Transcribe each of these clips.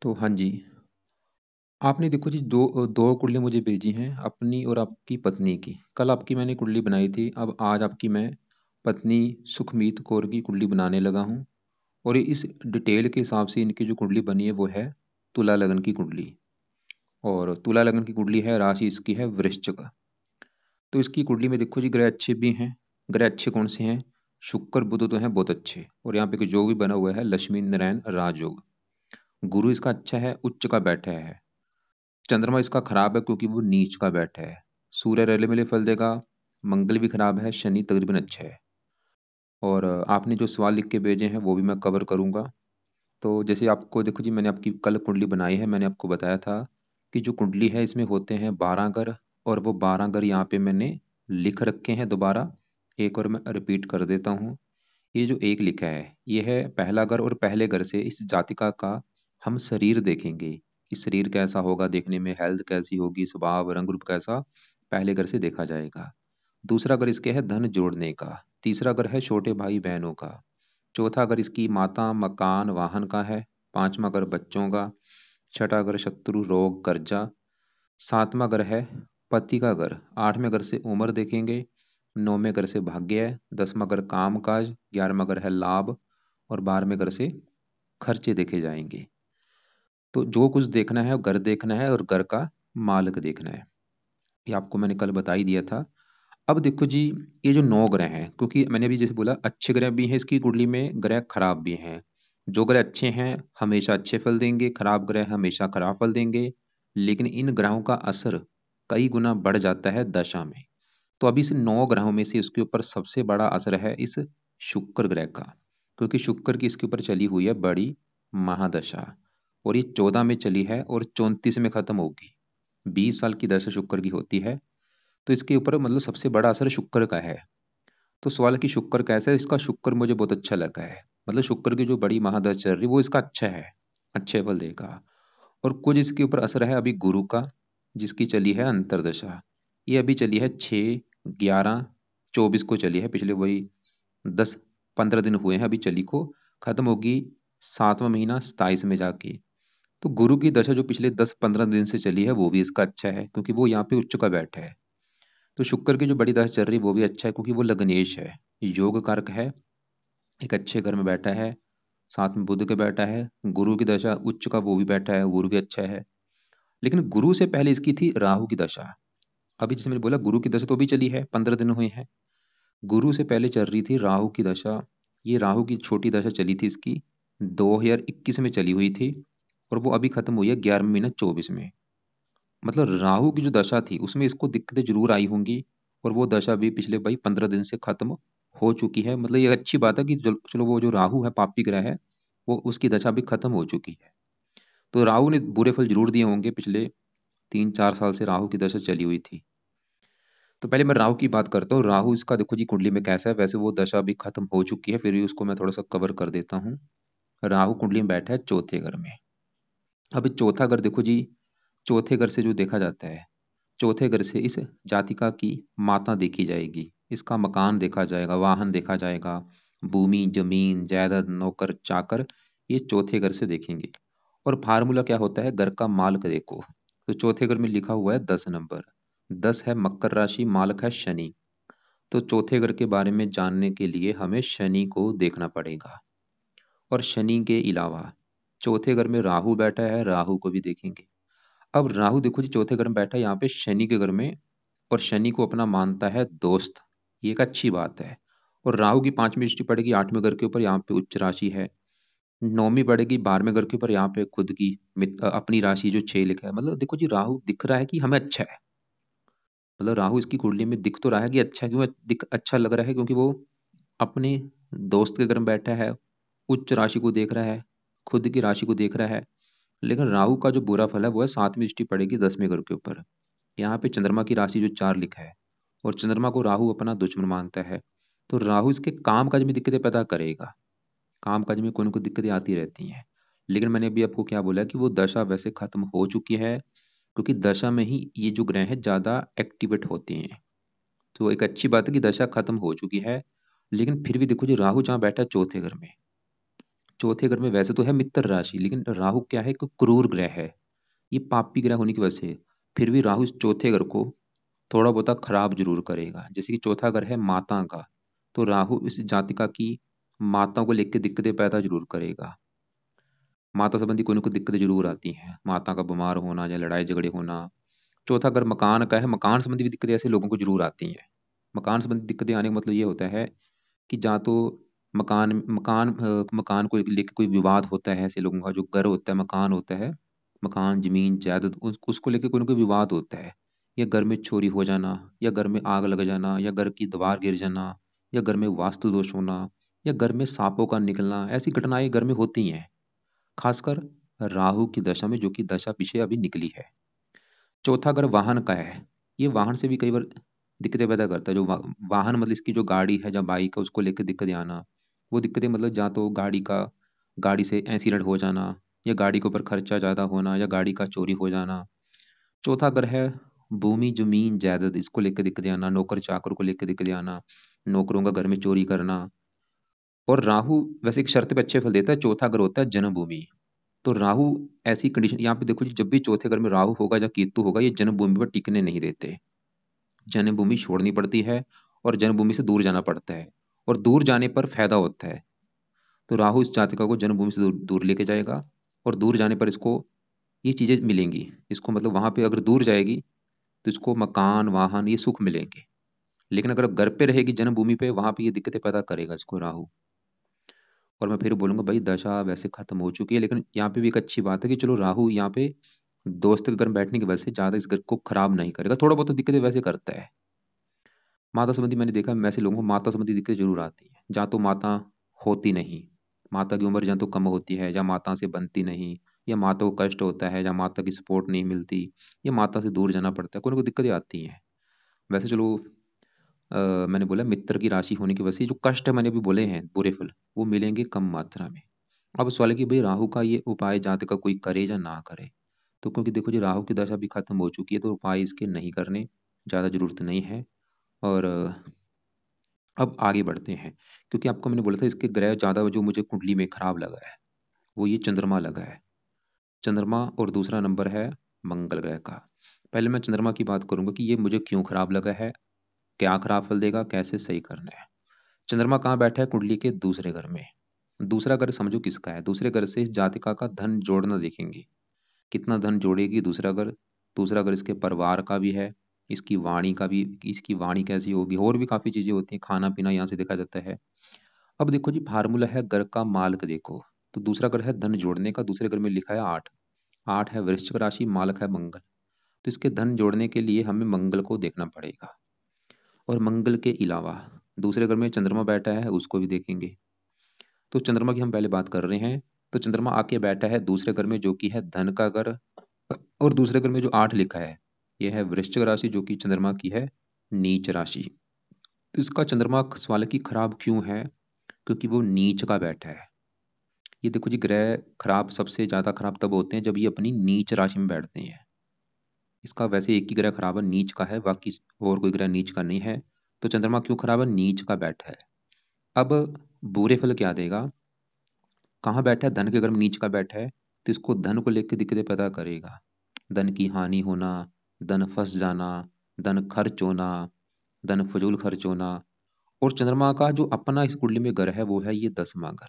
तो हाँ जी, आपने देखो जी दो कुंडली मुझे भेजी हैं, अपनी और आपकी पत्नी की। कल आपकी मैंने कुंडली बनाई थी, अब आज आपकी मैं पत्नी सुखमीत कौर की कुंडली बनाने लगा हूँ। और ये इस डिटेल के हिसाब से इनकी जो कुंडली बनी है वो है तुला लगन की कुंडली। और तुला लगन की कुंडली है, राशि इसकी है वृश्चिक। तो इसकी कुंडली में देखो जी ग्रह अच्छे भी हैं। ग्रह अच्छे कौन से हैं? शुक्र बुध तो हैं बहुत अच्छे, और यहाँ पे जो भी बना हुआ है लक्ष्मी नारायण राजयोग। गुरु इसका अच्छा है, उच्च का बैठा है। चंद्रमा इसका खराब है क्योंकि वो नीच का बैठा है। सूर्य रले मिले फल देगा। मंगल भी खराब है, शनि तकरीबन अच्छा है। और आपने जो सवाल लिख के भेजे हैं वो भी मैं कवर करूंगा। तो जैसे आपको देखो जी, मैंने आपकी कल कुंडली बनाई है, मैंने आपको बताया था कि जो कुंडली है इसमें होते हैं 12 ग्रह। और वो 12 ग्रह यहाँ पे मैंने लिख रखे हैं दोबारा। एक और मैं रिपीट कर देता हूँ। ये जो एक लिखा है ये है पहला घर, और पहले घर से इस जातिका का हम शरीर देखेंगे कि शरीर कैसा होगा, देखने में हेल्थ कैसी होगी, स्वभाव रंग रूप कैसा, पहले घर से देखा जाएगा। दूसरा घर इसके है धन जोड़ने का। तीसरा घर है छोटे भाई बहनों का। चौथा घर इसकी माता मकान वाहन का है। पांचवा घर बच्चों का। छठा घर शत्रु रोग कर्जा। सातवां घर है पति का घर। आठवें घर से उम्र देखेंगे। नौवें घर से भाग्य है। दसवां घर काम काज। ग्यारहवां घर है लाभ। और 12वें घर से खर्चे देखे जाएंगे। तो जो कुछ देखना है घर देखना है, और घर का मालिक देखना है। ये आपको मैंने कल बता ही दिया था। अब देखो जी, ये जो 9 ग्रह हैं, क्योंकि मैंने अभी जैसे बोला अच्छे ग्रह भी हैं इसकी कुंडली में, ग्रह खराब भी हैं। जो ग्रह अच्छे हैं हमेशा अच्छे फल देंगे, खराब ग्रह हमेशा खराब फल देंगे। लेकिन इन ग्रहों का असर कई गुना बढ़ जाता है दशा में। तो अभी इस 9 ग्रहों में से उसके ऊपर सबसे बड़ा असर है इस शुक्र ग्रह का। क्योंकि शुक्र की इसके ऊपर चली हुई है बड़ी महादशा। और ये 14 में चली है और 34 में खत्म होगी। 20 साल की दशा शुक्र की होती है। तो इसके ऊपर मतलब सबसे बड़ा असर शुक्र का है। तो सवाल है कि शुक्र कैसा है? इसका शुक्र मुझे बहुत अच्छा लगा है। मतलब शुक्र की जो बड़ी महादशा चल रही वो इसका अच्छा है, अच्छे फल देगा। और कुछ इसके ऊपर असर है अभी गुरु का, जिसकी चली है अंतरदशा। ये अभी चली है 6/11/24 को चली है, पिछले वही 10-15 दिन हुए हैं अभी चली को। खत्म होगी 7वां महीना 27 में जाके। तो गुरु की दशा जो पिछले 10-15 दिन से चली है वो भी इसका अच्छा है, क्योंकि वो यहाँ पे उच्च का बैठा है। तो शुक्र की जो बड़ी दशा चल रही है वो भी अच्छा है, क्योंकि वो लग्नेश है, योग कारक है, एक अच्छे घर में बैठा है। साथ में बुध के बैठा है। गुरु की दशा उच्च का वो भी बैठा है, गुरु भी अच्छा है। लेकिन गुरु से पहले इसकी थी राहु की दशा। अभी जैसे मैंने बोला गुरु की दशा तो भी चली है, 15 दिन हुए हैं। गुरु से पहले चल रही थी राहु की दशा। ये राहु की छोटी दशा चली थी इसकी, 2021 में चली हुई थी। और वो अभी खत्म हुई है 11 महीना 24 में। मतलब राहु की जो दशा थी उसमें इसको दिक्कतें जरूर आई होंगी। और वो दशा भी पिछले भाई 15 दिन से खत्म हो चुकी है। मतलब ये अच्छी बात है कि चलो वो जो राहु है पापी ग्रह है, वो उसकी दशा भी खत्म हो चुकी है। तो राहु ने बुरे फल जरूर दिए होंगे, पिछले 3-4 साल से राहु की दशा चली हुई थी। तो पहले मैं राहु की बात करता हूँ। राहु इसका देखो जी कुंडली में कैसा है, वैसे वो दशा भी खत्म हो चुकी है, फिर भी उसको मैं थोड़ा सा कवर कर देता हूँ। राहु कुंडली में बैठा है चौथे घर में। अब चौथा घर देखो जी, चौथे घर से जो देखा जाता है, चौथे घर से इस जातिका की माता देखी जाएगी, इसका मकान देखा जाएगा, वाहन देखा जाएगा, भूमि जमीन जायदाद नौकर चाकर, ये चौथे घर से देखेंगे। और फार्मूला क्या होता है घर का मालिक देखो। तो चौथे घर में लिखा हुआ है 10 नंबर। 10 है मकर राशि, मालिक है शनि। तो चौथे घर के बारे में जानने के लिए हमें शनि को देखना पड़ेगा। और शनि के अलावा चौथे घर में राहु बैठा है, राहु को भी देखेंगे। अब राहु देखो जी चौथे घर में बैठा है यहाँ पे शनि के घर में, और शनि को अपना मानता है दोस्त। ये एक अच्छी बात है। और राहु की 5वीं दृष्टि पड़ेगी 8वें घर के ऊपर, यहाँ पे उच्च राशि है। 9वीं पड़ेगी 12वें घर के ऊपर, यहाँ पे खुद की अपनी राशि जो 6 लिखा है। मतलब देखो जी राहु दिख रहा है कि हमें अच्छा है। मतलब राहु इसकी कुंडली में दिख तो रहा है कि अच्छा है, क्यों दिख अच्छा लग रहा है? क्योंकि वो अपने दोस्त के घर में बैठा है, उच्च राशि को देख रहा है, खुद की राशि को देख रहा है। लेकिन राहु का जो बुरा फल है वो है 7वीं दृष्टि पड़ेगी 10वें घर के ऊपर। यहाँ पे चंद्रमा की राशि जो 4 लिखा है, और चंद्रमा को राहु अपना दुश्मन मानता है। तो राहु इसके काम काज में दिक्कतें पैदा करेगा। काम काज में कोई ना कोई दिक्कतें आती रहती हैं। लेकिन मैंने अभी आपको क्या बोला कि वो दशा वैसे खत्म हो चुकी है, क्योंकि दशा में ही ये जो ग्रह है ज्यादा एक्टिवेट होते हैं। तो एक अच्छी बात है कि दशा खत्म हो चुकी है। लेकिन फिर भी देखो जी राहु जहाँ बैठा है चौथे घर में, चौथे घर में वैसे तो है मित्र राशि, लेकिन राहु क्या है, एक क्रूर ग्रह है, ये पापी ग्रह होने की वजह से फिर भी राहु इस चौथे घर को थोड़ा बहुत खराब जरूर करेगा। जैसे कि चौथा घर है माता का, तो राहु इस जातिका की माता को लेकर दिक्कतें पैदा जरूर करेगा। माता संबंधी कोई ना कोई दिक्कतें जरूर आती हैं, माता का बीमार होना या लड़ाई झगड़े होना। चौथा घर मकान का है, मकान संबंधी भी दिक्कतें ऐसे लोगों को जरूर आती हैं। मकान संबंधी दिक्कतें आने का मतलब ये होता है कि जहाँ तो मकान को लेकर कोई विवाद होता है, ऐसे लोगों का जो घर होता है, मकान होता है, मकान जमीन जायदाद उसको लेकर कोई ना कोई विवाद होता है, या घर में चोरी हो जाना, या घर में आग लग जाना, या घर की दीवार गिर जाना, या घर में वास्तु दोष होना, या घर में सांपों का निकलना, ऐसी घटनाएं घर में होती हैं, खासकर राहु की दशा में, जो कि दशा पीछे अभी निकली है। चौथा घर वाहन का है, ये वाहन से भी कई बार दिक्कतें पैदा करता है। जो वाहन मतलब इसकी जो गाड़ी है या बाइक है, उसको लेकर दिक्कतें आना, वो दिक्कतें मतलब जहाँ तो गाड़ी से एक्सीडेंट हो जाना, या गाड़ी के ऊपर खर्चा ज़्यादा होना, या गाड़ी का चोरी हो जाना। चौथा घर है भूमि जमीन जायदाद, इसको लेकर दिक्कतें आना, नौकर चाकर को लेकर दिक्कतें आना, नौकरों का घर में चोरी करना। और राहु वैसे एक शर्त पे अच्छे फल देता है, चौथा घर होता है जन्मभूमि। तो राहु ऐसी कंडीशन यहाँ पे देखो जी, जब भी चौथे घर में राहु होगा या केतु होगा, ये जन्मभूमि पर टिकने नहीं देते, जन्मभूमि छोड़नी पड़ती है, और जन्मभूमि से दूर जाना पड़ता है, और दूर जाने पर फायदा होता है। तो राहु इस जातिका को जन्मभूमि से दूर लेके जाएगा, और दूर जाने पर इसको ये चीजें मिलेंगी, इसको मतलब वहां पे अगर दूर जाएगी तो इसको मकान वाहन ये सुख मिलेंगे। लेकिन अगर घर पे रहेगी जन्मभूमि पे, वहां पे ये दिक्कतें पैदा करेगा इसको राहु। और मैं फिर बोलूंगा भाई दशा वैसे खत्म हो चुकी है, लेकिन यहाँ पे भी एक अच्छी बात है कि चलो राहु यहाँ पे दोस्त के घर बैठने की वजह से ज्यादा इस घर को खराब नहीं करेगा, थोड़ा बहुत तो दिक्कतें वैसे करता है। माता संबंधी मैंने देखा है, वैसे लोगों को माता संबंधी दिक्कतें जरूर आती है, जहाँ तो माता होती नहीं, माता की उम्र जहाँ तो कम होती है, या माता से बनती नहीं, या माता को कष्ट होता है, या माता की सपोर्ट नहीं मिलती, या माता से दूर जाना पड़ता है, कोई ना कोई दिक्कतें आती हैं। वैसे चलो मैंने बोला मित्र की राशि होने की वजह से जो कष्ट है मैंने अभी बोले हैं बुरे फल, वो मिलेंगे कम मात्रा में। अब सवाल है कि भाई राहु का ये उपाय जात का कोई करे या ना करे। तो क्योंकि देखो जी राहु की दशा भी खत्म हो चुकी है, तो उपाय इसके नहीं करने, ज़्यादा जरूरत नहीं है। और अब आगे बढ़ते हैं, क्योंकि आपको मैंने बोला था इसके ग्रह ज़्यादा जो मुझे कुंडली में खराब लगा है, वो ये चंद्रमा लगा है। चंद्रमा और दूसरा नंबर है मंगल ग्रह का। पहले मैं चंद्रमा की बात करूंगा कि ये मुझे क्यों खराब लगा है, क्या खराब फल देगा, कैसे सही करना है। चंद्रमा कहाँ बैठा है, कुंडली के दूसरे घर में। दूसरा घर समझो किसका है, दूसरे घर से इस जातिका का धन जोड़ना देखेंगे, कितना धन जोड़ेगी दूसरा घर। दूसरा घर इसके परिवार का भी है, इसकी वाणी का भी, इसकी वाणी कैसी होगी, और भी काफी चीजें होती हैं, खाना पीना यहाँ से देखा जाता है। अब देखो जी फार्मूला है घर का मालक देखो, तो दूसरा घर है धन जोड़ने का, दूसरे घर में लिखा है 8। 8 है वृश्चिक राशि, मालक है मंगल। तो इसके धन जोड़ने के लिए हमें मंगल को देखना पड़ेगा, और मंगल के अलावा दूसरे घर में चंद्रमा बैठा है, उसको भी देखेंगे। तो चंद्रमा की हम पहले बात कर रहे हैं। तो चंद्रमा आके बैठा है दूसरे घर में, जो कि है धन का घर। और दूसरे घर में जो 8 लिखा है, यह है वृश्चिक राशि, जो कि चंद्रमा की है नीच राशि। तो इसका चंद्रमा सवाल है कि खराब क्यों है, क्योंकि वो नीच का बैठा है। ये देखो जी ग्रह खराब सबसे ज्यादा खराब तब होते हैं जब ये अपनी नीच राशि में बैठते हैं। इसका वैसे एक ही ग्रह खराब है, नीच का है, बाकी और कोई ग्रह नीच का नहीं है। तो चंद्रमा क्यों खराब है, नीच का बैठा है। अब बुरे फल क्या देगा, कहाँ बैठा है, धन के घर में नीच का बैठा है, तो इसको धन को लेकर दिक्कतें पैदा करेगा। धन की हानि होना, धन फंस जाना, धन खर्च होना, धन फजूल खर्च होना। और चंद्रमा का जो अपना इस कुंडली में घर है, वो है ये 10वां घर।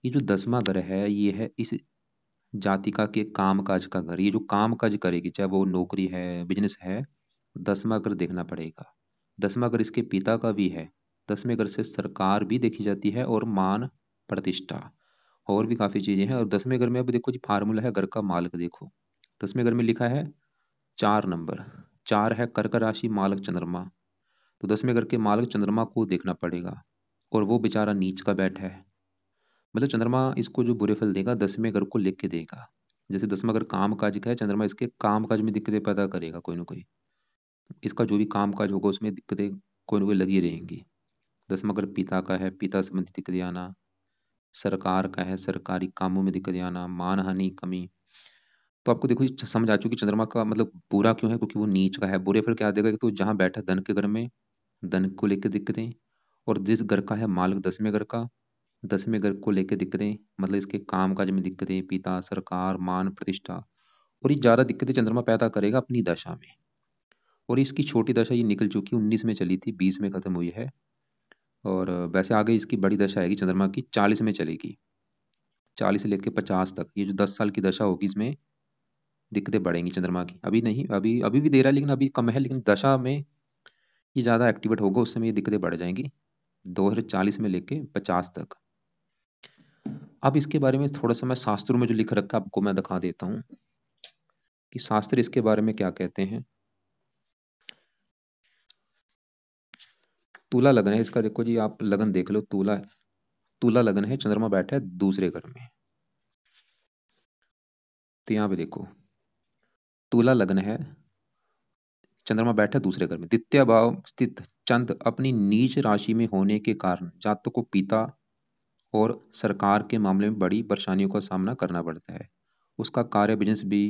ये जो 10वां घर है, ये है इस जातिका के काम काज का घर, ये जो काम काज करेगी, चाहे वो नौकरी है बिजनेस है, 10वां घर देखना पड़ेगा। 10वां घर इसके पिता का भी है। 10वें घर से सरकार भी देखी जाती है, और मान प्रतिष्ठा, और भी काफी चीजें हैं। और 10वें घर में अब देखो जी फार्मूला है घर का मालक देखो। 10वें घर में लिखा है 4 नंबर, 4 है कर्क राशि, मालक चंद्रमा। तो 10वें घर के मालक चंद्रमा को देखना पड़ेगा, और वो बेचारा नीच का बैठा है। मतलब चंद्रमा इसको जो बुरे फल देगा 10वें घर को लिख के देगा। जैसे 10वां घर काम काज का है, चंद्रमा इसके काम काज में दिक्कतें पैदा करेगा कोई ना कोई। इसका जो भी काम काज होगा उसमें दिक्कतें कोई ना कोई लगी रहेंगी। 10वां घर पिता का है, पिता संबंधी दिक्कतें आना। सरकार का है, सरकारी कामों में दिक्कतें आना, मान हानि कमी। तो आपको देखो ये समझ आ चुकी चंद्रमा का मतलब बुरा क्यों है, क्योंकि वो नीच का है। बुरे फल क्या देगा, तो जहां बैठा धन के घर में, धन को लेकर दिक्कतें। और जिस घर का है मालिक 10वें घर का, 10वें घर को लेकर दिक्कतें, मतलब इसके काम काज में दिक्कतें, पिता, सरकार, मान प्रतिष्ठा, और ये ज्यादा दिक्कतें चंद्रमा पैदा करेगा अपनी दशा में। और इसकी छोटी दशा ये निकल चुकी, 19 में चली थी, 20 में खत्म हुई है। और वैसे आगे इसकी बड़ी दशा आएगी चंद्रमा की, 40 में चलेगी। 40 से लेकर 50 तक, ये जो 10 साल की दशा होगी, इसमें दिक्कतें बढ़ेंगी चंद्रमा की। अभी नहीं, अभी अभी भी दे रहा है लेकिन अभी कम है, लेकिन दशा में ये ज़्यादा एक्टिवेट होगा, उस समय ये दिक्कतें बढ़ जाएंगी 2040 में लेके 50 तक। अब इसके बारे में थोड़ा सा मैं शास्त्रों में जो लिख रखा है आपको मैं दिखा देता हूँ कि शास्त्र इसके बारे में क्या कहते हैं। तुला लगन है इसका, देखो जी आप लगन देख लो, तुला, तुला लगन है, चंद्रमा बैठा है दूसरे घर में। तो यहाँ पे देखो, तुला लगन है, चंद्रमा बैठा है दूसरे घर में, द्वितीय भाव स्थित चंद्र अपनी नीच राशि में होने के कारण जातक को पिता और सरकार के मामले में बड़ी परेशानियों का सामना करना पड़ता है। उसका कार्य बिजनेस भी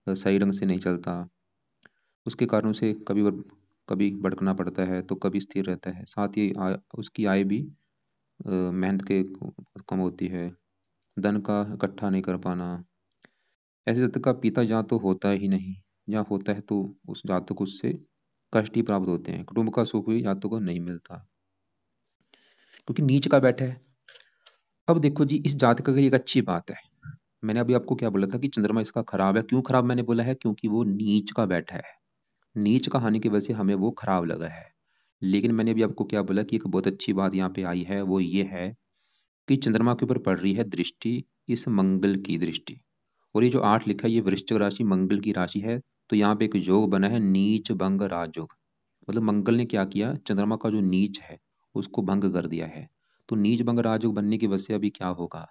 सही ढंग से नहीं चलता, उसके कारण उसे कभी भटकना पड़ता है तो कभी स्थिर रहता है। साथ ही उसकी आय भी मेहनत के कम होती है, धन का इकट्ठा नहीं कर पाना। ऐसे जातक का पिता या तो होता ही नहीं, या होता है तो उस जातक को उससे कष्ट ही प्राप्त होते हैं, कुटुंब का सुख भी जातक को नहीं मिलता, क्योंकि नीच का बैठा है। अब देखो जी, इस जातक की एक अच्छी बात है, मैंने अभी आपको क्या बोला था कि चंद्रमा इसका खराब है। क्यों खराब मैंने बोला है? क्योंकि वो नीच का बैठा है, नीच का हानि की वजह से हमें वो खराब लगा है। लेकिन मैंने अभी आपको क्या बोला कि एक बहुत अच्छी बात यहाँ पे आई है, वो ये है कि चंद्रमा के ऊपर पड़ रही है दृष्टि, इस मंगल की दृष्टि। और ये जो 8 लिखा है, ये वृश्चिक राशि मंगल की राशि है। तो यहाँ पे एक योग बना है, नीच भंग राजयोग। मतलब मंगल ने क्या किया, चंद्रमा का जो नीच है उसको भंग कर दिया है। तो नीच भंग राजयोग बनने की वजह से अभी क्या होगा,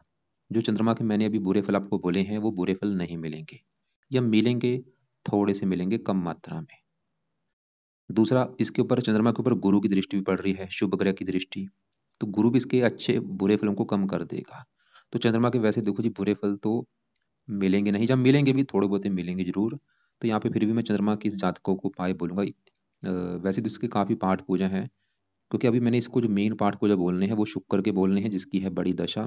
जो चंद्रमा के मैंने अभी बुरे फल आपको बोले हैं वो बुरे फल नहीं मिलेंगे, या मिलेंगे, थोड़े से मिलेंगे, कम मात्रा में। दूसरा, इसके ऊपर चंद्रमा के ऊपर गुरु की दृष्टि भी पड़ रही है, शुभ ग्रह की दृष्टि। तो गुरु भी इसके अच्छे बुरे फलों को कम कर देगा। तो चंद्रमा के वैसे देखो जी बुरे फल तो मिलेंगे नहीं, जब मिलेंगे भी थोड़े बहुत मिलेंगे जरूर। तो यहाँ पे फिर भी मैं चंद्रमा की इस जातकों को उपाय बोलूंगा। वैसे तो इसके काफी पाठ पूजा है, क्योंकि अभी मैंने इसको जो मेन पाठ पूजा बोलने हैं वो शुक्र के बोलने हैं जिसकी है बड़ी दशा,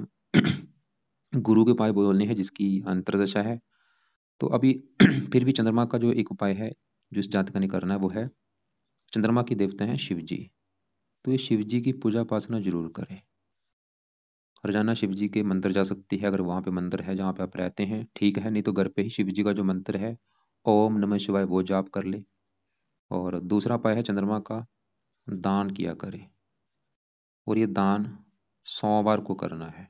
गुरु के उपाय बोलने हैं जिसकी अंतर्दशा है। तो अभी फिर भी चंद्रमा का जो एक उपाय है जो इस जातक ने करना है वो है, चंद्रमा के देवता हैं शिव जी। तो ये शिव जी की पूजा उपासना जरूर करें। रोजाना शिव जी के मंदिर जा सकती है, अगर वहाँ पे मंदिर है जहाँ पे आप रहते हैं ठीक है, नहीं तो घर पे ही शिव जी का जो मंत्र है ओम नमः शिवाय वो जाप कर ले। और दूसरा उपाय है, चंद्रमा का दान किया करे। और ये दान सोमवार को करना है।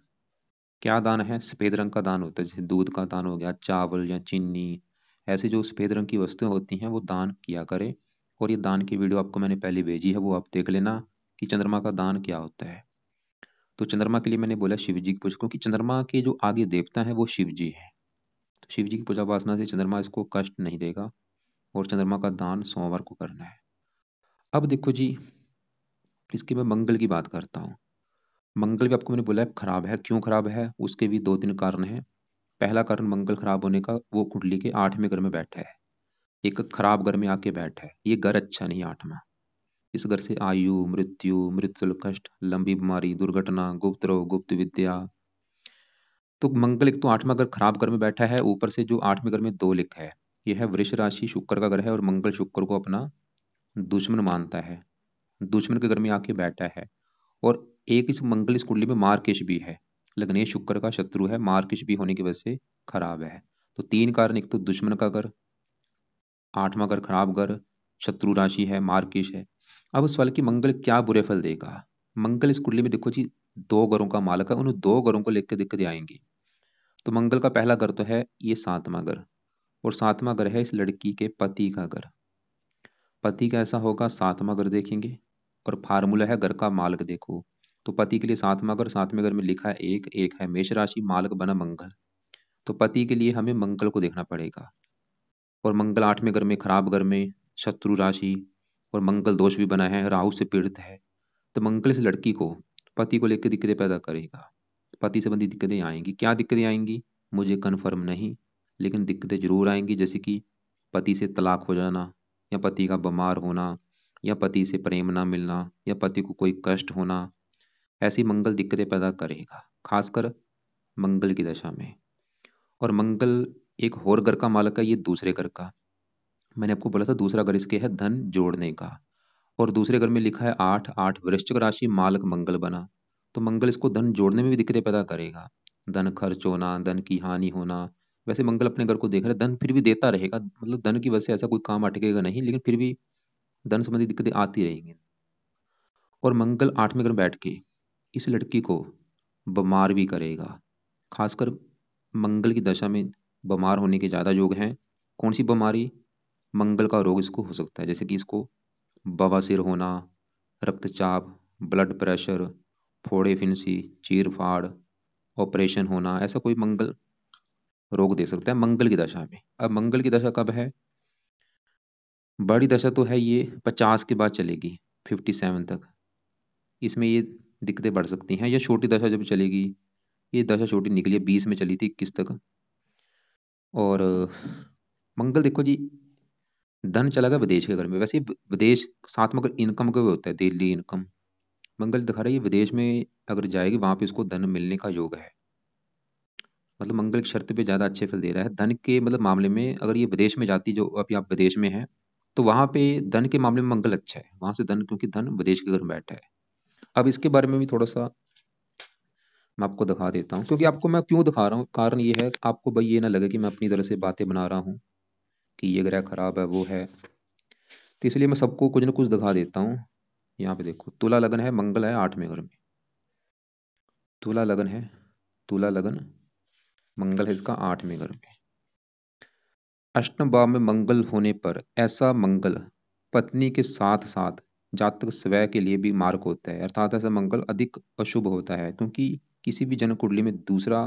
क्या दान है? सफेद रंग का दान होता है, जैसे दूध का दान हो गया, चावल या चीनी, ऐसी जो सफेद रंग की वस्तुएं होती हैं वो दान किया करे। और ये दान की वीडियो आपको मैंने पहले भेजी है, वो आप देख लेना कि चंद्रमा का दान क्या होता है। तो चंद्रमा के लिए मैंने बोला शिव जी की पूजा, क्योंकि चंद्रमा के जो आगे देवता है वो शिव जी है। तो शिव जी की पूजा उपासना से चंद्रमा इसको कष्ट नहीं देगा। और चंद्रमा का दान सोमवार को करना है। अब देखो जी, इसके मैं मंगल की बात करता हूँ। मंगल भी आपको मैंने बोला है खराब है। क्यों खराब है? उसके भी 2-3 कारण हैं। पहला कारण मंगल खराब होने का, वो कुंडली के 8वें घर में बैठा है, एक खराब घर में आके बैठा है। ये घर अच्छा नहीं 8वां। इस घर से आयु, मृत्यु, मृत्यु, कष्ट, लंबी बीमारी, दुर्घटना, गुप्त रोग, गुप्त विद्या। तो मंगल एक तो 8वां घर खराब घर में बैठा है, ऊपर से जो 8वें घर में 2 लिखा है, यह है वृष राशि शुक्र का घर है, और मंगल शुक्र को अपना दुश्मन मानता है, दुश्मन के घर में आके बैठा है। और एक इस मंगल इस कुंडली में मार्केश भी है, लग्नेश शुक्र का शत्रु है, मार्केश भी होने की वजह से खराब है। तो 3 कारण, एक तो दुश्मन का घर, 8वां घर खराब घर, शत्रु राशि है, मार्केश है। अब उस सवाल की मंगल क्या बुरे फल देगा। मंगल इस कुंडली में देखो जी 2 घरों का मालक है, उन 2 घरों को लेकर दिक्कतें आएंगी। तो मंगल का पहला घर तो है ये 7वां घर, और 7वां घर है इस लड़की के पति का घर। पति कैसा होगा? 7वां घर देखेंगे, और फार्मूला है घर का मालक देखो। तो पति के लिए 7वां घर, 7वें घर में लिखा है एक, एक है मेष राशि, मालक बना मंगल। तो पति के लिए हमें मंगल को देखना पड़ेगा। और मंगल 8वें घर में खराब घर में शत्रु राशि, और मंगल दोष भी बना है, राहु से पीड़ित है। तो मंगल इस लड़की को, पति को लेकर दिक्कतें पैदा करेगा। पति संबंधी दिक्कतें आएंगी। क्या दिक्कतें आएंगी मुझे कन्फर्म नहीं, लेकिन दिक्कतें जरूर आएंगी, जैसे कि पति से तलाक हो जाना, या पति का बीमार होना, या पति से प्रेम ना मिलना, या पति को कोई कष्ट होना, ऐसी मंगल दिक्कतें पैदा करेगा, खासकर मंगल की दशा में। और मंगल एक और घर का मालक है, ये दूसरे घर का। मैंने आपको बोला था दूसरा घर इसके है धन जोड़ने का। और दूसरे घर में लिखा है 8, 8 वृश्चिक राशि, मालक मंगल बना। तो मंगल इसको धन जोड़ने में भी दिक्कतें पैदा करेगा, धन खर्च होना, धन की हानि होना। वैसे मंगल अपने घर को देख रहे हैं, धन फिर भी देता रहेगा, मतलब धन की वजह से ऐसा कोई काम अटकेगा नहीं, लेकिन फिर भी धन संबंधी दिक्कतें आती रहेंगी। और मंगल 8वें घर में बैठ के इस लड़की को बीमार भी करेगा। खासकर मंगल की दशा में बीमार होने के ज़्यादा योग हैं। कौन सी बीमारी? मंगल का रोग इसको हो सकता है, जैसे कि इसको बवासीर होना, रक्तचाप, ब्लड प्रेशर, फोड़े फिंसी, चीर फाड़, ऑपरेशन होना, ऐसा कोई मंगल रोग दे सकता है मंगल की दशा में। अब मंगल की दशा कब है? बड़ी दशा तो है ये 50 के बाद चलेगी, 57 तक। इसमें ये दिक्कतें बढ़ सकती हैं। या छोटी दशा जब चलेगी, ये दशा छोटी निकली है, 20 में चली थी, 21 तक। और मंगल देखो जी, धन चला गया विदेश के घर में। वैसे विदेश साथ में अगर इनकम का भी होता है, डेली इनकम, मंगल दिखा रहा है ये विदेश में अगर जाएगी वहां पे उसको धन मिलने का योग है। मतलब मंगल की शर्त पे ज्यादा अच्छे फल दे रहा है धन के मतलब मामले में। अगर ये विदेश में जाती, जो अभी आप विदेश में हैं, तो वहां पे धन के मामले में मंगल अच्छा है वहां से धन, क्योंकि धन विदेश के घर में बैठा है। अब इसके बारे में भी थोड़ा सा मैं आपको दिखा देता हूँ, क्योंकि आपको मैं क्यों दिखा रहा हूँ, कारण ये है आपको भाई ये ना लगे कि मैं अपनी तरह से बातें बना रहा हूँ कि ये ग्रह खराब है वो है। तो इसलिए मैं सबको कुछ ना कुछ दिखा देता हूँ। यहाँ पे देखो, तुला लगन है, मंगल है 8वें घर में। तुला लगन है, तुला लगन, मंगल है इसका 8वें घर में। अष्टम भाव में मंगल होने पर ऐसा मंगल पत्नी के साथ साथ जातक स्वयं के लिए भी मार्ग होता है, अर्थात ऐसा मंगल अधिक अशुभ होता है, क्योंकि किसी भी जन्म कुंडली में दूसरा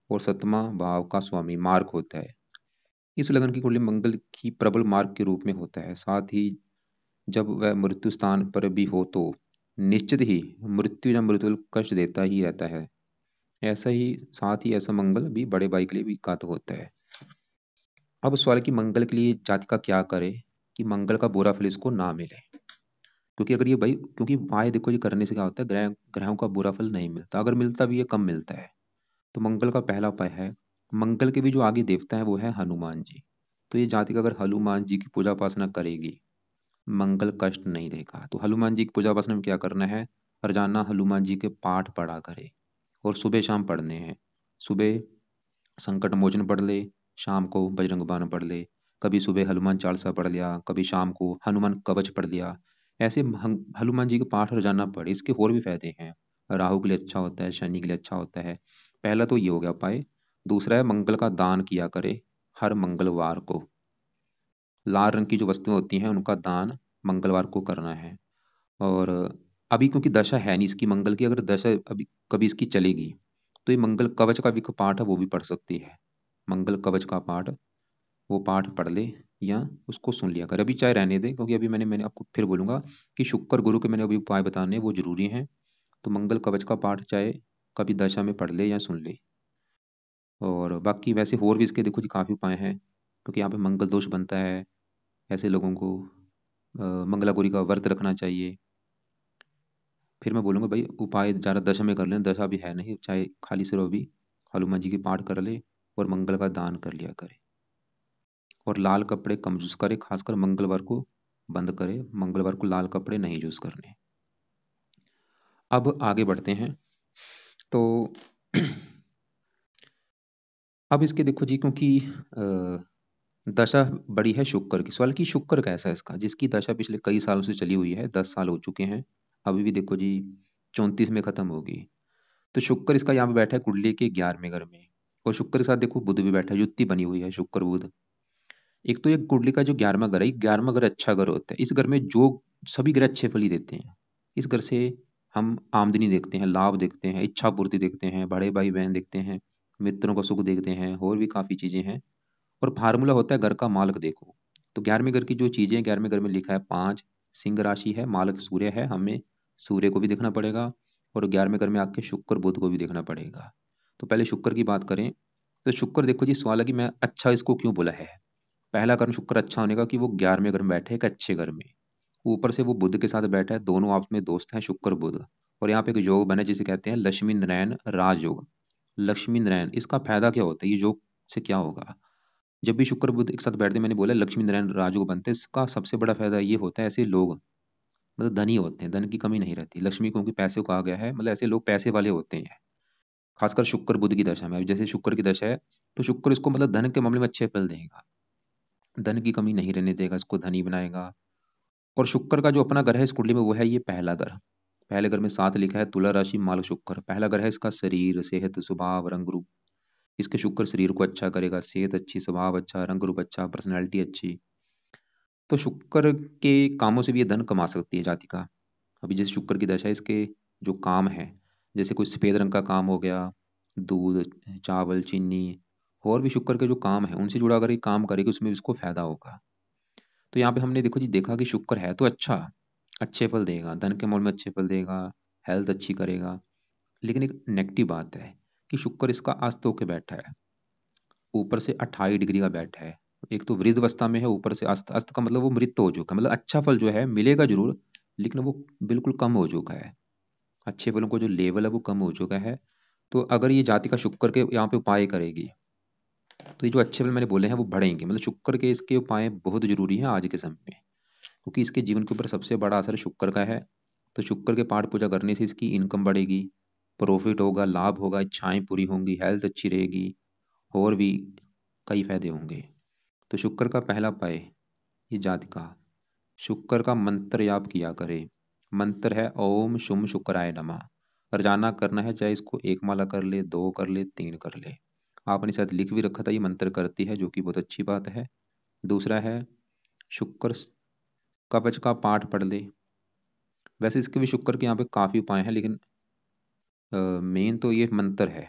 और 7वां भाव का स्वामी मार्ग होता है। इस लगन की कुंडली मंगल की प्रबल मार्ग के रूप में होता है। साथ ही जब वह मृत्यु स्थान पर भी हो तो निश्चित ही मृत्यु या मृत्यु कष्ट देता ही रहता है। ऐसा ही साथ ही ऐसा मंगल भी बड़े भाई के लिए भी घातक होता है। अब सवाल है कि मंगल के लिए जातिका क्या करे कि मंगल का बुरा फल इसको ना मिले। क्योंकि अगर ये भाई, क्योंकि उपाय देखो ये करने से क्या होता है, ग्रहों का बुरा फल नहीं मिलता, अगर मिलता भी है कम मिलता है। तो मंगल का पहला उपाय है, मंगल के भी जो आगे देवता है वो है हनुमान जी। तो ये जातिका अगर हनुमान जी की पूजा उपासना करेगी, मंगल कष्ट नहीं देगा। तो हनुमान जी की पूजा उपासना में क्या करना है? रोजाना हनुमान जी के पाठ पढ़ा करे, और सुबह शाम पढ़ने हैं। सुबह संकट मोचन पढ़ ले, शाम को बजरंग बाण पढ़ ले। कभी सुबह हनुमान चालीसा पढ़ लिया, कभी शाम को हनुमान कवच पढ़ लिया। ऐसे हनुमान जी के पाठ रोजाना पढ़े। इसके और भी फायदे हैं, राहु के लिए अच्छा होता है, शनि के लिए अच्छा होता है। पहला तो ये हो गया उपाय। दूसरा है मंगल का दान किया करे हर मंगलवार को। लाल रंग की जो वस्तुएं होती हैं उनका दान मंगलवार को करना है। और अभी क्योंकि दशा है नहीं इसकी मंगल की, अगर दशा अभी कभी इसकी चलेगी तो ये मंगल कवच का भी पाठ है वो भी पढ़ सकती है। मंगल कवच का पाठ, वो पाठ पढ़ ले या उसको सुन लिया कर। अभी चाहे रहने दे, क्योंकि अभी मैंने मैंने आपको फिर बोलूंगा कि शुक्र गुरु के मैंने अभी उपाय बताने हैं, वो जरूरी हैं। तो मंगल कवच का पाठ चाहे कभी दशा में पढ़ ले या सुन ले। और बाकी वैसे और भी इसके देखो जी काफ़ी उपाय हैं, क्योंकि यहाँ पे मंगल दोष बनता है। ऐसे लोगों को मंगला गौरी का व्रत रखना चाहिए। फिर मैं बोलूँगा भाई उपाय ज़्यादा दशा में कर लें, दशा भी है नहीं, चाहे खाली सिर्फ अभी हनुमान जी की पाठ कर ले और मंगल का दान कर लिया करे। और लाल कपड़े कम यूज़ करे, खासकर मंगलवार को बंद करे, मंगलवार को लाल कपड़े नहीं यूज़ करने। अब आगे बढ़ते हैं। तो अब इसके देखो जी, क्योंकि दशा बड़ी है शुक्र की। सवाल कि शुक्र कैसा है इसका, जिसकी दशा पिछले कई सालों से चली हुई है, 10 साल हो चुके हैं, अभी भी देखो जी 34 में खत्म होगी। तो शुक्र इसका यहाँ पे बैठा है कुंडली के 11वें घर में। और शुक्र के साथ देखो बुध भी बैठा है, युति बनी हुई है शुक्र बुध। एक तो ये कुंडली का जो 11वां घर है, 11वां घर अच्छा घर होता है। इस घर में जो सभी ग्रह अच्छे फल ही देते हैं। इस घर से हम आमदनी देखते हैं, लाभ देखते हैं, इच्छा पूर्ति देखते हैं, बड़े भाई बहन देखते हैं, मित्रों का सुख देखते हैं, और भी काफी चीजें हैं। और फार्मूला होता है घर का मालक देखो। तो 11वें घर की जो चीजें, 11वें घर में लिखा है 5, सिंह राशि है, मालक सूर्य है, हमें सूर्य को भी देखना पड़ेगा। और 11वें घर में आके शुक्र बुध को भी देखना पड़ेगा। तो पहले शुक्र की बात करें, तो शुक्र देखो जी, सवाल है कि मैं अच्छा इसको क्यों बोला है। पहला कारण शुक्र अच्छा होने का कि वो 11वें घर में बैठे एक अच्छे घर में, ऊपर से वो बुध के साथ बैठा है, दोनों आपस में दोस्त हैं शुक्र बुध। और यहाँ पे एक योग बना जिसे कहते हैं लक्ष्मी नारायण राजयोग। लक्ष्मी नारायण, इसका फायदा क्या होता है, ये योग से क्या होगा? जब भी शुक्र बुध एक साथ बैठते हैं, मैंने बोला लक्ष्मी नारायण राजयोग बनते हैं, इसका सबसे बड़ा फायदा ये होता है, ऐसे लोग मतलब धनी होते हैं, धन की कमी नहीं रहती। लक्ष्मी क्योंकि पैसे को आ गया है, मतलब ऐसे लोग पैसे वाले होते हैं, खासकर शुक्र बुध की दशा में। अब जैसे शुक्र की दशा है तो शुक्र इसको मतलब धन के मामले में अच्छे फल देगा, धन की कमी नहीं रहने देगा, इसको धनी बनाएगा। और शुक्र का जो अपना ग्रह है इस कुंडली में वो है ये पहला घर। पहले घर में 7 लिखा है, तुला राशि माल शुक्र। पहला घर है इसका शरीर, सेहत, स्वभाव, रंग रूप। इसके शुक्र शरीर को अच्छा करेगा, सेहत अच्छी, स्वभाव अच्छा, रंग रूप अच्छा, पर्सनैलिटी अच्छी। तो शुक्र के कामों से भी ये धन कमा सकती है जातिका। अभी जैसे शुक्र की दशा है, इसके जो काम है, जैसे कोई सफेद रंग का काम हो गया, दूध, चावल, चीनी, और भी शुक्र के जो काम है उनसे जुड़ा अगर ये काम करेगी उसमें भी इसको फायदा होगा। तो यहाँ पे हमने देखो जी देखा कि शुक्र है तो अच्छा, अच्छे फल देगा, धन के मोल में अच्छे फल देगा, हेल्थ अच्छी करेगा। लेकिन एक नेगेटिव बात है कि शुक्र इसका अस्त होके बैठा है, ऊपर से 28 डिग्री का बैठा है। एक तो वृद्ध अवस्था में है, ऊपर से अस्त। अस्त का मतलब वो मृत हो चुका है, मतलब अच्छा फल जो है मिलेगा जरूर, लेकिन वो बिल्कुल कम हो चुका है, अच्छे फलों को जो लेवल है वो कम हो चुका है। तो अगर ये जाति का शुक्र के यहाँ पे उपाय करेगी तो ये जो अच्छे फल मैंने बोले हैं वो बढ़ेंगे। मतलब शुक्र के इसके उपाय बहुत जरूरी हैं आज के समय में, क्योंकि इसके जीवन के ऊपर सबसे बड़ा असर शुक्र का है। तो शुक्र के पाठ पूजा करने से इसकी इनकम बढ़ेगी, प्रॉफिट होगा, लाभ होगा, इच्छाएं पूरी होंगी, हेल्थ अच्छी रहेगी, और भी कई फायदे होंगे। तो शुक्र का पहला उपाय, ये जातिका शुक्र का मंत्र याप किया करे। मंत्र है ओम शुम शुक्राय नमः। रोजाना करना है, चाहे इसको 1 माला कर ले, 2 कर ले, 3 कर ले। आपने शायद लिख भी रखा था ये मंत्र करती है, जो कि बहुत अच्छी बात है। दूसरा है शुक्र कवच का पाठ पढ़ ले। वैसे इसके भी शुक्र के यहाँ पे काफी उपाय हैं, लेकिन मेन तो ये मंत्र है।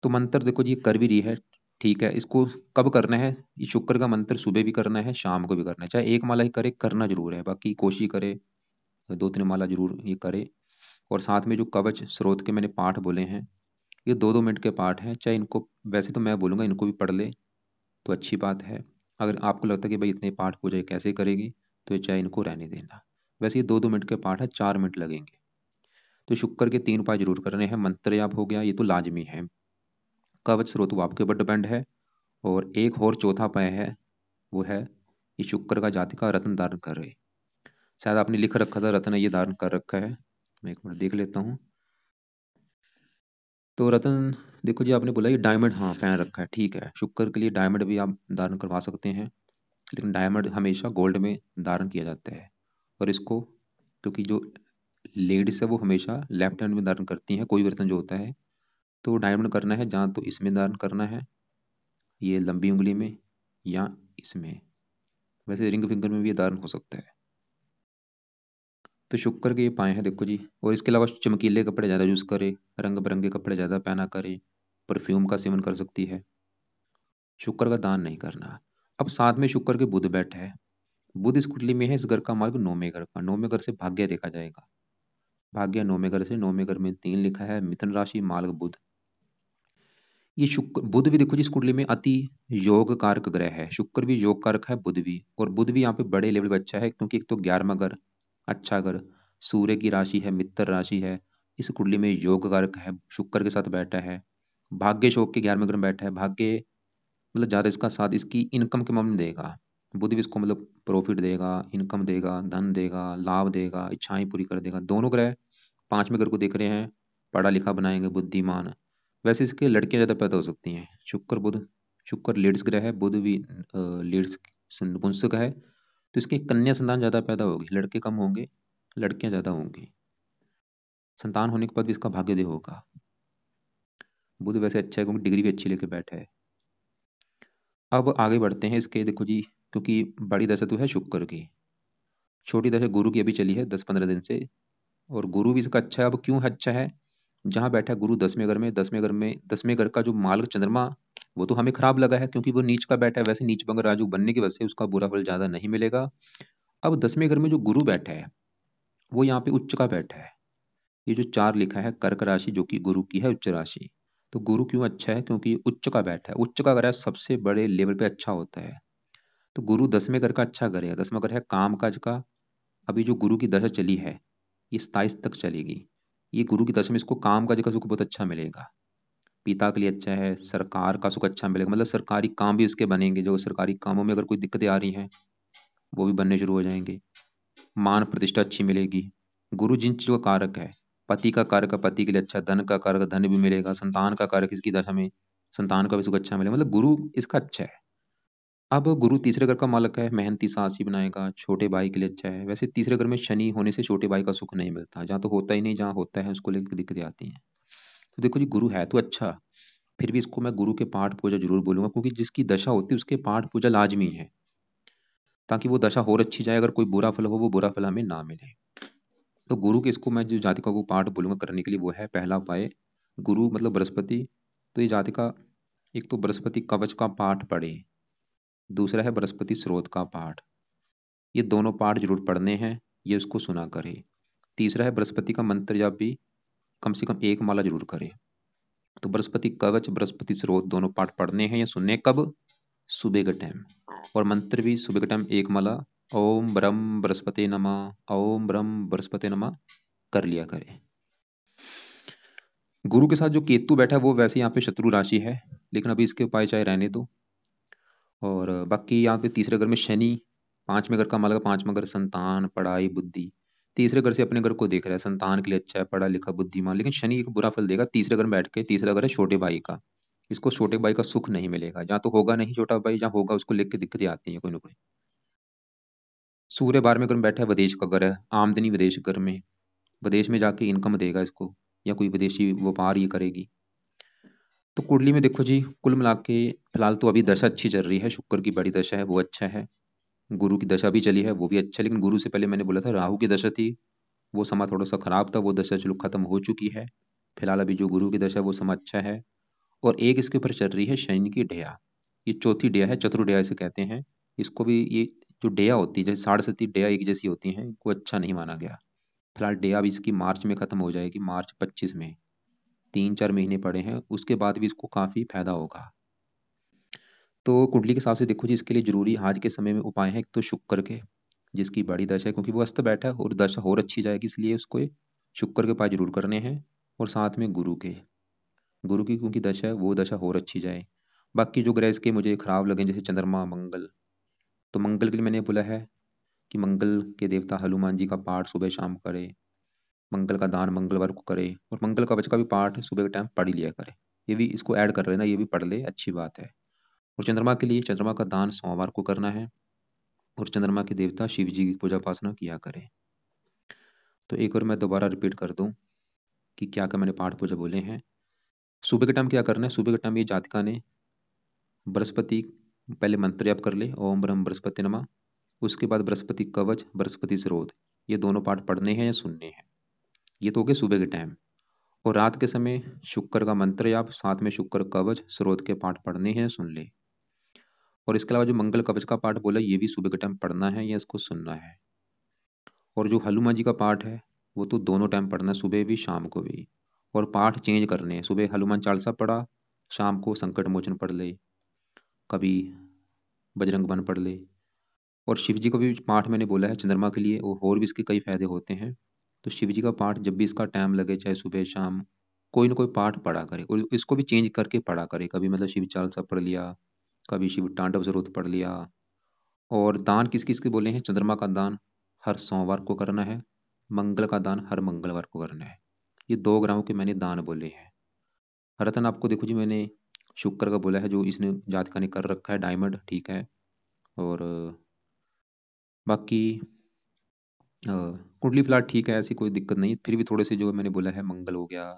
तो मंत्र देखो जी कर भी रही है, ठीक है। इसको कब करना है, ये शुक्र का मंत्र सुबह भी करना है, शाम को भी करना है, चाहे 1 माला ही करे, करना जरूर है, बाकी कोशिश करे 2-3 माला जरूर ये करे। और साथ में जो कवच स्रोत के मैंने पाठ बोले हैं, ये 2-2 मिनट के पाठ हैं, चाहे इनको, वैसे तो मैं बोलूँगा इनको भी पढ़ ले तो अच्छी बात है। अगर आपको लगता है कि भाई इतने पाठ पूजा ये कैसे करेगी, तो ये चाहे इनको रहने देना। वैसे ये 2-2 मिनट के पाठ है, 4 मिनट लगेंगे। तो शुक्र के 3 उपाय जरूर करने हैं। मंत्र जाप हो गया, ये तो लाजमी है। कवच स्रोत वो आपके ऊपर डिपेंड है। और एक और चौथा उपाय है, वो है ये शुक्र का जाति का रत्न धारण करे। शायद आपने लिख रखा था रत्न ये धारण कर रखा है, मैं 1 मिनट देख लेता हूँ। तो रतन, देखो जी आपने बोला ये डायमंड हाँ पहन रखा है, ठीक है। शुक्र के लिए डायमंड भी आप धारण करवा सकते हैं, लेकिन डायमंड हमेशा गोल्ड में धारण किया जाता है। और इसको, क्योंकि जो लेडीज है वो हमेशा लेफ्ट हैंड में धारण करती हैं कोई भी रत्न जो होता है, तो डायमंड करना है जहाँ तो इसमें धारण करना है, ये लंबी उंगली में या इसमें। वैसे रिंग फिंगर में भी ये धारण हो सकता है। तो शुक्र के ये पाए हैं देखो जी। और इसके अलावा चमकीले कपड़े ज़्यादा यूज़ करे, रंग बिरंगे कपड़े ज़्यादा पहना करे, परफ्यूम का सेवन कर सकती है। शुक्र का दान नहीं करना। अब साथ में शुक्र के बुध बैठे है। बुध इस कुंडली में है, इस घर का मार्ग 9वें घर का, 9वें घर से भाग्य देखा जाएगा। भाग्य 9वें घर से, 9वें घर में 3 लिखा है, मिथुन राशि मार्ग बुध। ये शुक्र बुध भी देखो जी इस कुंडली में अति योग कारक ग्रह है। शुक्र भी योग कारक है, बुध भी। और बुध भी यहाँ पे बड़े लेवल पे अच्छा है, क्योंकि एक तो 11वां घर अच्छा घर, सूर्य की राशि है, मित्र राशि है, इस कुंडली में योग कारक है, शुक्र के साथ बैठा है। भाग्य शोक के 11वें घर में बैठा है, भाग्य मतलब ज्यादा इसका साथ इसकी इनकम के मामले में देगा। बुध भी इसको मतलब प्रॉफिट देगा, इनकम देगा, धन देगा, लाभ देगा, इच्छाएं पूरी कर देगा। दोनों ग्रह 5वें घर को देख रहे हैं, पढ़ा लिखा बनाएंगे, बुद्धिमान। वैसे इसके लड़कियां ज्यादा पैदा हो सकती हैं, शुक्र बुध। शुक्र लीड्स ग्रह है, बुध भी लीड्स नपुंसक है, तो इसकी कन्या संतान ज्यादा पैदा होगी, लड़के कम होंगे, लड़कियां ज्यादा होंगी। संतान होने के बाद भी इसका भाग्योदय होगा। बुध वैसे अच्छा है क्योंकि डिग्री भी अच्छी लेके बैठा है। अब आगे बढ़ते हैं इसके, देखो जी, क्योंकि बड़ी दशा तो है शुक्र की, छोटी दशा गुरु की अभी चली है 10-15 दिन से। और गुरु भी इसका अच्छा है। अब क्यों अच्छा है, जहां बैठा है गुरु 10वें घर में, 10वें घर का जो मार्ग चंद्रमा, वो तो हमें खराब लगा है क्योंकि वो नीच का बैठा है। वैसे नीच भंग राजू बनने की वजह से उसका बुरा फल ज्यादा नहीं मिलेगा। अब 10वें घर में जो गुरु बैठा है वो यहाँ पे उच्च का बैठा है। ये जो 4 लिखा है कर्क राशि, जो कि गुरु की है उच्च राशि। तो गुरु क्यों अच्छा है, क्योंकि उच्च का बैठा है। उच्च का ग्रह सबसे बड़े लेवल पे अच्छा होता है। तो गुरु 10वें घर का अच्छा करेगा। 10वां घर है काम काज का। अभी जो गुरु की दशा चली है ये 27 तक चलेगी। ये गुरु की दशा में इसको काम काज का सुख बहुत अच्छा मिलेगा, पिता के लिए अच्छा है, सरकार का सुख अच्छा मिलेगा, मतलब सरकारी काम भी उसके बनेंगे, जो सरकारी कामों में अगर कोई दिक्कतें आ रही हैं वो भी बनने शुरू हो जाएंगे। मान प्रतिष्ठा अच्छी मिलेगी। गुरु जिन चीजों का कारक है, पति का कारक है, पति के लिए अच्छा, धन का कारक धन भी मिलेगा, संतान का कारक इसकी दशा में संतान का भी सुख अच्छा मिलेगा, मतलब गुरु इसका अच्छा है। अब गुरु तीसरे घर का मालक है, मेहनती साहसी बनाएगा, छोटे भाई के लिए अच्छा है। वैसे तीसरे घर में शनि होने से छोटे भाई का सुख नहीं मिलता, जहाँ तो होता ही नहीं, जहाँ होता है उसको लेकर दिक्कतें आती हैं। तो देखो जी, गुरु है तो अच्छा, फिर भी इसको मैं गुरु के पाठ पूजा जरूर बोलूंगा, क्योंकि जिसकी दशा होती है उसके पाठ पूजा लाजमी है, ताकि वो दशा और अच्छी जाए, अगर कोई बुरा फल हो वो बुरा फल हमें ना मिले। तो गुरु के इसको मैं जो जातिका को पाठ बोलूंगा करने के लिए, वो है पहला उपाय गुरु मतलब बृहस्पति। तो ये जातिका एक तो बृहस्पति कवच का पाठ पढ़े, दूसरा है बृहस्पति स्रोत का पाठ, ये दोनों पाठ जरूर पढ़ने हैं, ये उसको सुना करे। तीसरा है बृहस्पति का मंत्र जाप भी कम से कम एक माला जरूर करे। तो बृहस्पति कवच बृहस्पति स्रोत दोनों पाठ पढ़ने हैं, या सुनने कब? सुबह के टाइम। और मंत्र भी सुबह के टाइम एक माला, ओम ब्रह्म बृहस्पति नमः, ओम ब्रह्म बृहस्पति नमः कर लिया करे। गुरु के साथ जो केतु बैठा है वो वैसे यहाँ पे शत्रु राशि है, लेकिन अभी इसके उपाय चाहे रहने दो। और बाकी यहाँ पे तीसरे घर में शनि, पांचवें घर का मालक, पांचवा घर संतान पढ़ाई बुद्धि, तीसरे घर से अपने घर को देख रहा है, संतान के लिए अच्छा है, पढ़ा लिखा बुद्धिमान, लेकिन शनि एक बुरा फल देगा तीसरे घर में बैठ के। तीसरा घर है छोटे भाई का, इसको छोटे भाई का सुख नहीं मिलेगा, जहाँ तो होगा नहीं छोटा भाई, जहाँ होगा उसको लेकर दिक्कतें आती हैं कोई ना कोई। सूर्य 12वें घर में बैठा है, विदेश का घर है, आमदनी विदेश घर में, विदेश में जाके इनकम देगा इसको, या कोई विदेशी व्यापार ये करेगी। तो कुंडली में देखो जी, कुल मिला के फिलहाल तो अभी दशा अच्छी चल रही है, शुक्र की बड़ी दशा है वो अच्छा है, गुरु की दशा भी चली है वो भी अच्छा है, लेकिन गुरु से पहले मैंने बोला था राहु की दशा थी, वो समय थोड़ा सा खराब था, वो दशा चलो खत्म हो चुकी है। फिलहाल अभी जो गुरु की दशा है वो समय अच्छा है। और एक इसके ऊपर चल रही है शनि की डेया, ये चौथी डेया है, चतुर डेया इसे कहते हैं। इसको भी ये जो डेया होती है, जैसे 67 डेया एक जैसी होती हैं, इनको अच्छा नहीं माना गया। फिलहाल डेया भी इसकी मार्च में खत्म हो जाएगी, मार्च 25 में, 3-4 महीने पड़े हैं, उसके बाद भी इसको काफी फायदा होगा। तो कुंडली के हिसाब से देखो जी, इसके लिए जरूरी आज के समय में उपाय है, एक तो शुक्र के, जिसकी बड़ी दशा है, क्योंकि वो अस्त बैठा है और दशा और अच्छी जाएगी, इसलिए उसको ये शुक्र के उपाय जरूर करने हैं। और साथ में गुरु के, गुरु की क्योंकि दशा है वो दशा और अच्छी जाए। बाकी जो ग्रह इसके मुझे खराब लगे, जैसे चंद्रमा मंगल, तो मंगल के लिए मैंने बोला है कि मंगल के देवता हनुमान जी का पाठ सुबह शाम करे, मंगल का दान मंगलवार को करे, और मंगल कवच का भी पाठ सुबह के टाइम पढ़ ही लिया करे। ये भी इसको ऐड कर रहे हैं ना, ये भी पढ़ ले, अच्छी बात है। और चंद्रमा के लिए चंद्रमा का दान सोमवार को करना है, और चंद्रमा के देवता शिव जी की पूजा उपासना किया करें। तो एक बार मैं दोबारा रिपीट कर दूं कि क्या क्या मैंने पाठ पूजा बोले हैं। सुबह के टाइम क्या करना है, सुबह के टाइम ये जातिका ने बृहस्पति पहले मंत्र जाप कर ले, ओम ब्रह्म बृहस्पति नमः, उसके बाद बृहस्पति कवच बृहस्पति स्रोत, ये दोनों पाठ पढ़ने हैं या सुनने हैं। ये तो हो गए सुबह के टाइम। और रात के समय शुक्र का मंत्र जाप, साथ में शुक्र कवच स्रोत के पाठ पढ़ने हैं, सुन ले। और इसके अलावा जो मंगल कवच का पाठ बोला, ये भी सुबह के टाइम पढ़ना है या इसको सुनना है। और जो हनुमान जी का पाठ है वो तो दोनों टाइम पढ़ना है, सुबह भी शाम को भी। और पाठ चेंज करने हैं, सुबह हनुमान चालीसा पढ़ा, शाम को संकट मोचन पढ़ ले, कभी बजरंग बन पढ़ ले। और शिव जी का भी पाठ मैंने बोला है चंद्रमा के लिए, और भी इसके कई फायदे होते हैं। तो शिव जी का पाठ जब भी इसका टाइम लगे, चाहे सुबह शाम, कोई ना कोई पाठ पढ़ा करे, और इसको भी चेंज करके पढ़ा करे, कभी मतलब शिव चालीसा पढ़ लिया, कभी शिव तांडव जरूर पढ़ लिया। और दान किस किस के बोले हैं, चंद्रमा का दान हर सोमवार को करना है, मंगल का दान हर मंगलवार को करना है। ये दो ग्रहों के मैंने दान बोले हैं। रतन आपको देखो जी, मैंने शुक्र का बोला है, जो इसने जातका ने कर रखा है डायमंड, ठीक है। और बाकी कुंडली फिलहाल ठीक है, ऐसी कोई दिक्कत नहीं, फिर भी थोड़े से जो मैंने बोला है, मंगल हो गया,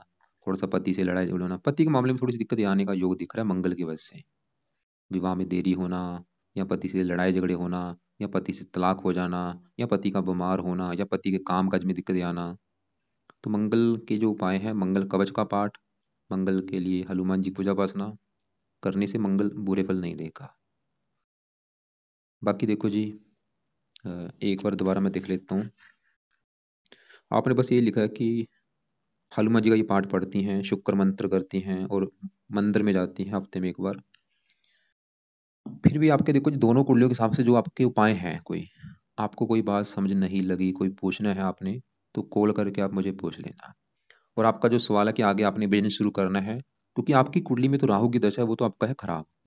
थोड़ा सा पति से लड़ाई झगड़ा होना, पति के मामले में थोड़ी सी दिक्कत आने का योग दिख रहा है मंगल की वजह से, विवाह में देरी होना, या पति से लड़ाई झगड़े होना, या पति से तलाक हो जाना, या पति का बीमार होना, या पति के काम काज में दिक्कत आना। तो मंगल के जो उपाय हैं, मंगल कवच का पाठ, मंगल के लिए हनुमान जी पूजा उपासना करने से मंगल बुरे फल नहीं देगा। बाकी देखो जी, एक बार दोबारा मैं देख लेता हूँ। आपने बस ये लिखा है कि हनुमान जी का ये पाठ पढ़ती हैं, शुक्र मंत्र करती हैं, और मंदिर में जाती हैं हफ्ते में एक बार। फिर भी आपके देखो जी, दोनों कुंडलियों के हिसाब से जो आपके उपाय हैं, कोई आपको कोई बात समझ नहीं लगी, कोई पूछना है आपने, तो कॉल करके आप मुझे पूछ लेना। और आपका जो सवाल है कि आगे आपने बिजनेस शुरू करना है, क्योंकि आपकी कुंडली में तो राहु की दशा है, वो तो आपका है खराब।